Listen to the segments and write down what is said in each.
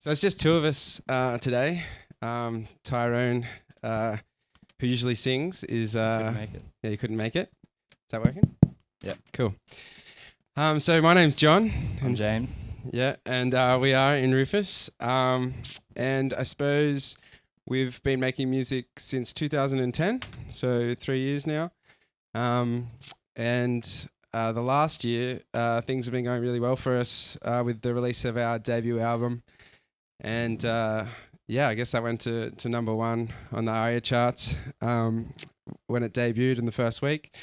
So it's just two of us today. Tyrone, who usually sings, is Couldn't make it. yeah, he couldn't make it. Is that working? Yeah. Cool. So my name's John. I'm James. Yeah, and we are in RÜFÜS. And I suppose we've been making music since 2010, so 3 years now. And the last year, things have been going really well for us with the release of our debut album. And yeah, I guess that went to number one on the ARIA charts when it debuted in the first week.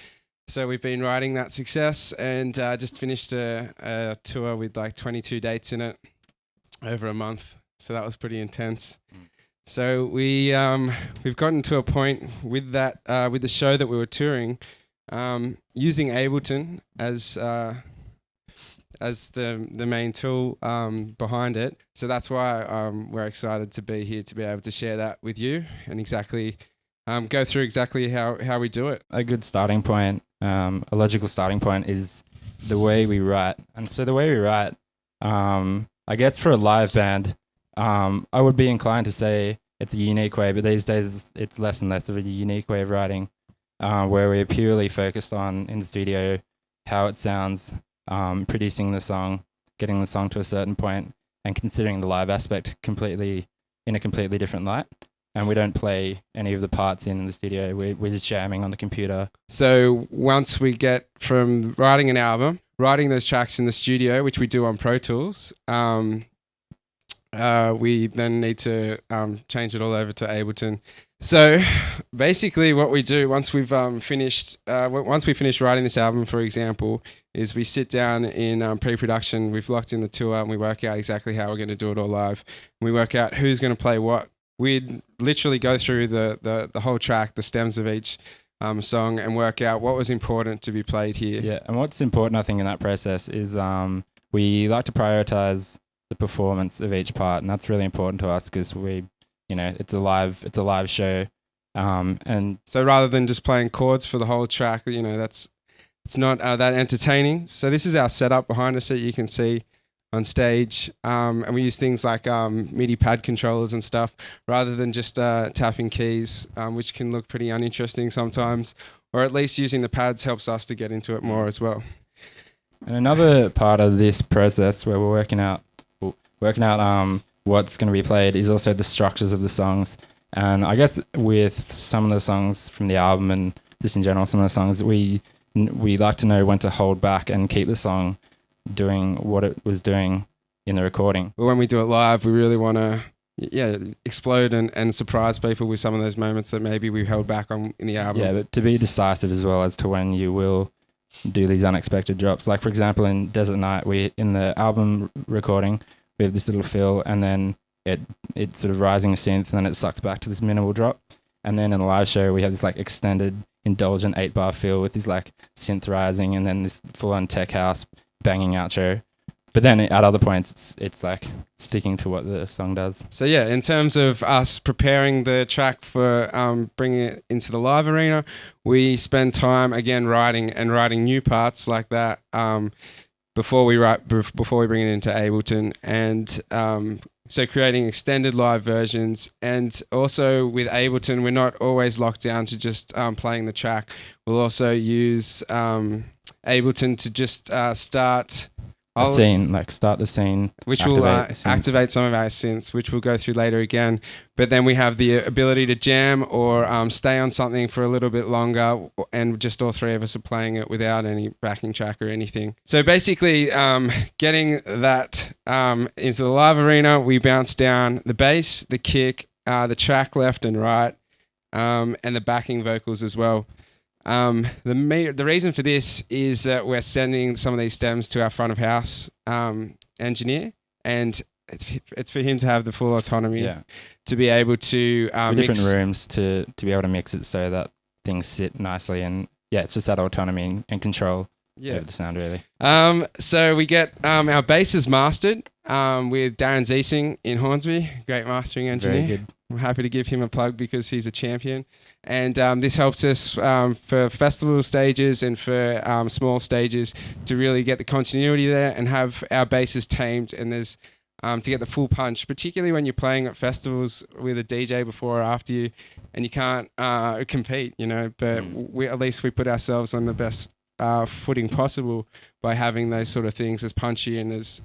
So we've been riding that success and just finished a tour with like 22 dates in it over a month. So that was pretty intense. So we've gotten to a point with that with the show that we were touring, using Ableton as the main tool behind it. So that's why we're excited to be here to be able to share that with you and exactly go through exactly how we do it. A good starting point, a logical starting point is the way we write. And so the way we write, I guess for a live band, I would be inclined to say it's a unique way, but these days it's less and less of a unique way of writing, where we're purely focused on, in the studio, how it sounds, producing the song, getting the song to a certain point, and considering the live aspect in a completely different light. And we don't play any of the parts in the studio. We're just jamming on the computer. So once we get from writing an album, writing those tracks in the studio, which we do on Pro Tools, we then need to change it all over to Ableton. So basically what we do once we've finished writing this album, for example, is we sit down in pre-production, we've locked in the tour, and we work out exactly how we're going to do it all live. We work out who's going to play what. We'd literally go through the whole track, the stems of each song, and work out what was important to be played here. Yeah, and what's important, I think, in that process is we like to prioritize the performance of each part, and that's really important to us because it's a live show, and so rather than just playing chords for the whole track, it's not that entertaining. So this is our setup behind us that you can see on stage, and we use things like MIDI pad controllers and stuff rather than just tapping keys, which can look pretty uninteresting sometimes, or at least using the pads helps us to get into it more as well. And another part of this process where we're working out what's going to be played is also the structures of the songs. And I guess with some of the songs from the album and just in general some of the songs, we like to know when to hold back and keep the song doing what it was doing in the recording. But when we do it live, we really want to explode and surprise people with some of those moments that maybe we held back on in the album. Yeah, but to be decisive as well as to when you will do these unexpected drops. Like for example in Desert Night, in the album recording we have this little fill, and then it's sort of rising synth, and then it sucks back to this minimal drop. And then in the live show we have this like extended indulgent 8-bar fill with this like synth rising, and then this full-on tech house banging outro. But then at other points it's like sticking to what the song does. So yeah, in terms of us preparing the track for bringing it into the live arena, we spend time again writing new parts like that before we bring it into Ableton, and so creating extended live versions. And also with Ableton, we're not always locked down to just playing the track. We'll also use Ableton to just start the scene, which will activate some of our synths, which we'll go through later again. But then we have the ability to jam or stay on something for a little bit longer, and just all three of us are playing it without any backing track or anything. So basically, getting that into the live arena, we bounce down the bass, the kick, the track left and right, and the backing vocals as well. The reason for this is that we're sending some of these stems to our front of house engineer, and it's for him to have the full autonomy to be able to different rooms to be able to mix it so that things sit nicely. And it's just that autonomy and control over the sound really. So we get our basses mastered with Edirisinghe in Hornsby, great mastering engineer. Very good. I'm happy to give him a plug because he's a champion. And this helps us for festival stages and for small stages to really get the continuity there and have our basses tamed. And there's to get the full punch, particularly when you're playing at festivals with a DJ before or after you, and you can't compete, you know. But at least we put ourselves on the best footing possible by having those sort of things as punchy and as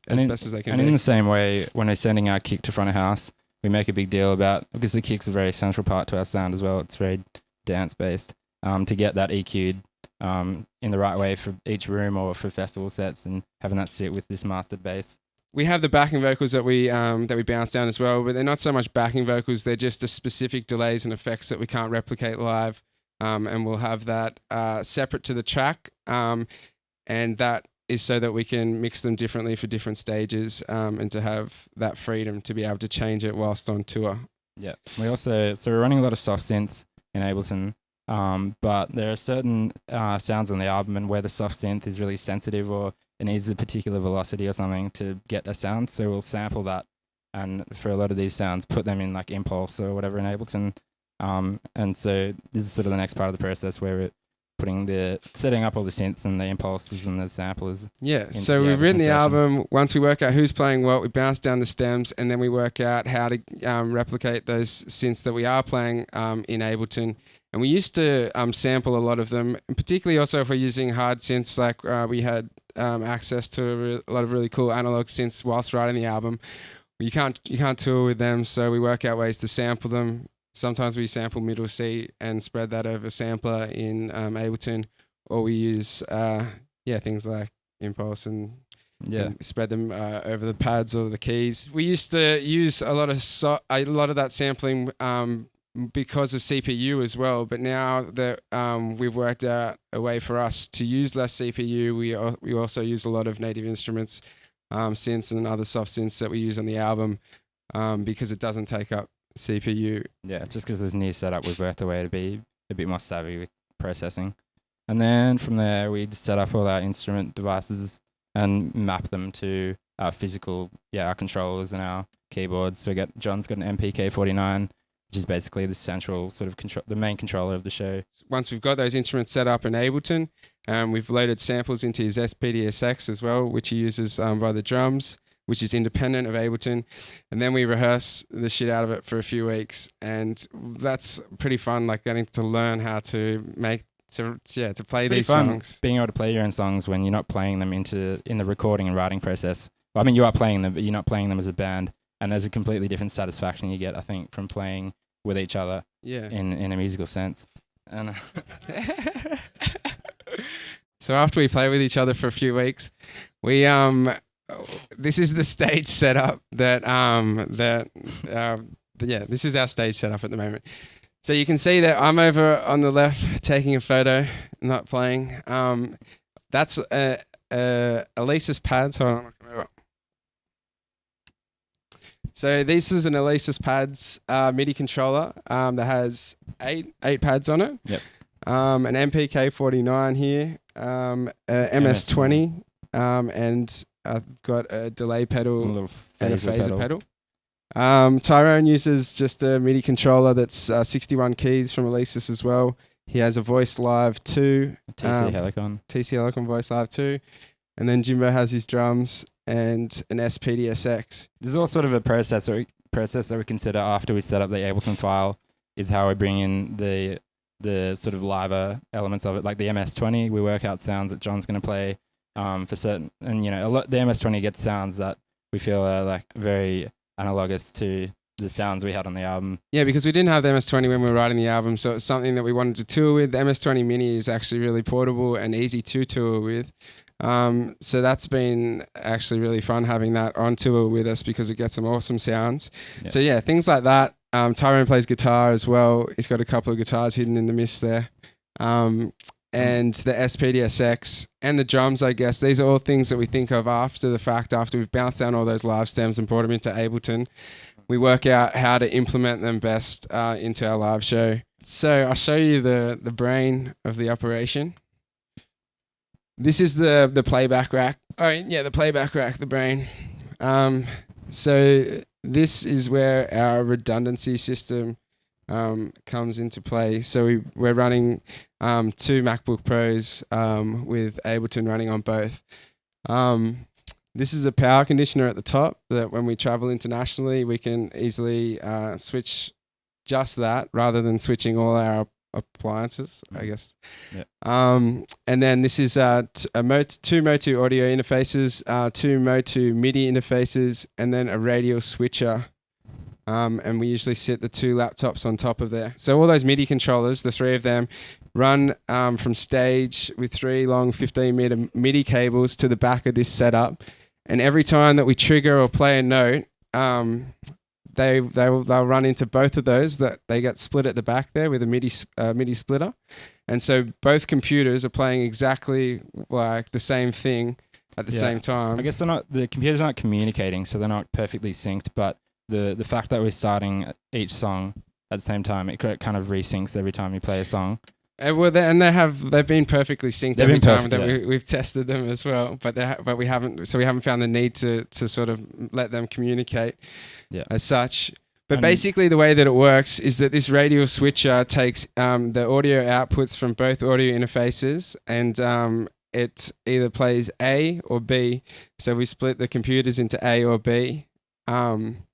best as they can be. And in the same way, when we're sending our kick to front of house, we make a big deal about, because the kick's a very central part to our sound as well. It's very dance based. To get that EQ'd in the right way for each room or for festival sets, and having that sit with this mastered bass. We have the backing vocals that we bounce down as well, but they're not so much backing vocals. They're just the specific delays and effects that we can't replicate live, and we'll have that separate to the track, and that is so that we can mix them differently for different stages, and to have that freedom to be able to change it whilst on tour. Yeah, we're running a lot of soft synths in Ableton, but there are certain sounds on the album and where the soft synth is really sensitive or it needs a particular velocity or something to get a sound. So we'll sample that, and for a lot of these sounds, put them in like Impulse or whatever in Ableton. And so this is sort of the next part of the process where we're setting up all the synths and the impulses and the samplers. Yeah, so we've written the album. Once we work out who's playing what, we bounce down the stems, and then we work out how to replicate those synths that we are playing in Ableton. And we used to sample a lot of them, and particularly also if we're using hard synths, like we had access to a lot of really cool analog synths whilst writing the album. You can't tour with them, so we work out ways to sample them. Sometimes we sample middle C and spread that over sampler in Ableton, or we use things like Impulse and spread them over the pads or the keys. We used to use a lot of that sampling because of CPU as well, but now that we've worked out a way for us to use less CPU, we also use a lot of native instruments, synths and other soft synths that we use on the album, because it doesn't take up CPU. Yeah, just because this new setup, we've worked a way to be a bit more savvy with processing. And then from there, we just set up all our instrument devices and map them to our physical, our controllers and our keyboards. So John's got an MPK49, which is basically the central sort of the main controller of the show. Once we've got those instruments set up in Ableton, we've loaded samples into his SPDSX as well, which he uses by the drums, which is independent of Ableton. And then we rehearse the shit out of it for a few weeks. And that's pretty fun, like getting to learn how to play these songs. Being able to play your own songs when you're not playing them in the recording and writing process. Well, I mean, you are playing them, but you're not playing them as a band. And there's a completely different satisfaction you get, I think, from playing with each other in a musical sense. And so after we play with each other for a few weeks, we this is the stage setup this is our stage setup at the moment. So you can see that I'm over on the left taking a photo, not playing. That's Elisa's pads. Hold on, so this is an Elisa's pads MIDI controller that has eight pads on it. Yep. An MPK49 here, MS20, and I've got a delay pedal and a phaser pedal. Tyrone uses just a MIDI controller that's 61 keys from Elisa's as well. He has a Voice Live 2. TC Helicon Voice Live 2. And then Jimbo has his drums and an SPDSX. There's all sort of a process that we consider after we set up the Ableton file, is how we bring in the sort of live elements of it. Like the MS20, we work out sounds that John's going to play for certain. And, the MS20 gets sounds that we feel are like very analogous to the sounds we had on the album. Yeah, because we didn't have the MS20 when we were writing the album, so it's something that we wanted to tour with. The MS20 Mini is actually really portable and easy to tour with. So that's been actually really fun having that on tour with us because it gets some awesome sounds. Yeah. So things like that. Tyrone plays guitar as well. He's got a couple of guitars hidden in the mist there. And the SPDSX and the drums, I guess, these are all things that we think of after the fact, after we've bounced down all those live stems and brought them into Ableton. We work out how to implement them best into our live show. So I'll show you the brain of the operation. This is the playback rack. The playback rack, the brain. So this is where our redundancy system comes into play. So we're running 2 MacBook Pros with Ableton running on both. This is a power conditioner at the top that when we travel internationally, we can easily switch just that rather than switching all our appliances, I guess. Yeah. And then this is two Motu audio interfaces, two Motu MIDI interfaces, and then a radio switcher. And we usually sit the two laptops on top of there. So all those MIDI controllers, the three of them, run from stage with three long 15-meter MIDI cables to the back of this setup. And every time that we trigger or play a note, they'll run into both of those. That they get split at the back there with a MIDI splitter, and so both computers are playing exactly like the same thing at the same time. I guess the computers aren't communicating, so they're not perfectly synced. But the fact that we're starting each song at the same time, it kind of resyncs every time you play a song. Well, they've been perfectly synced every time that we've tested them as well, but we haven't found the need to sort of let them communicate as such. But basically, the way that it works is that this radio switcher takes the audio outputs from both audio interfaces, and it either plays A or B. So we split the computers into A or B, and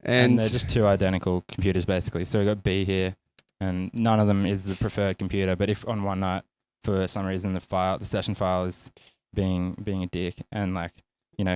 they're just two identical computers basically. So we've got B here. And none of them is the preferred computer. But if on one night, for some reason, the session file is being a dick and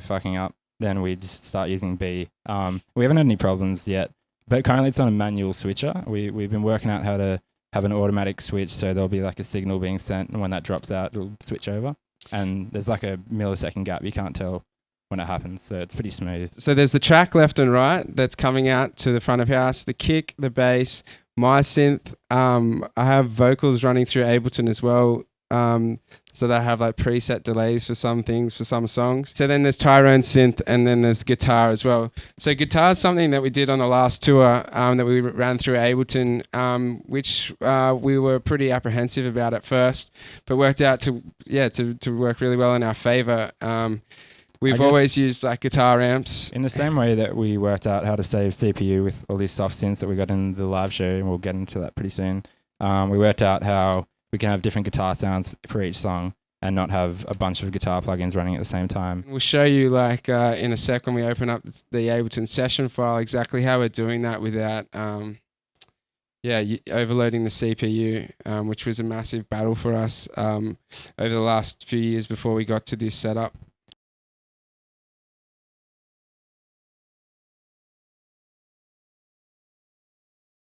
fucking up, then we just start using B. We haven't had any problems yet, but currently it's on a manual switcher. We've been working out how to have an automatic switch, so there'll be like a signal being sent, and when that drops out, it'll switch over. And there's like a millisecond gap. You can't tell when it happens, so it's pretty smooth. So there's the track left and right that's coming out to the front of house, the kick, the bass, my synth. I have vocals running through Ableton as well, so they have like preset delays for some things, for some songs. So then there's Tyrone synth, and then there's guitar as well. So guitar is something that we did on the last tour, that we ran through Ableton, which we were pretty apprehensive about at first, but worked out to work really well in our favor. We've always used like guitar amps. In the same way that we worked out how to save CPU with all these soft synths that we got in the live show, and we'll get into that pretty soon. We worked out how we can have different guitar sounds for each song and not have a bunch of guitar plugins running at the same time. We'll show you in a sec when we open up the Ableton session file exactly how we're doing that without overloading the CPU, which was a massive battle for us over the last few years before we got to this setup.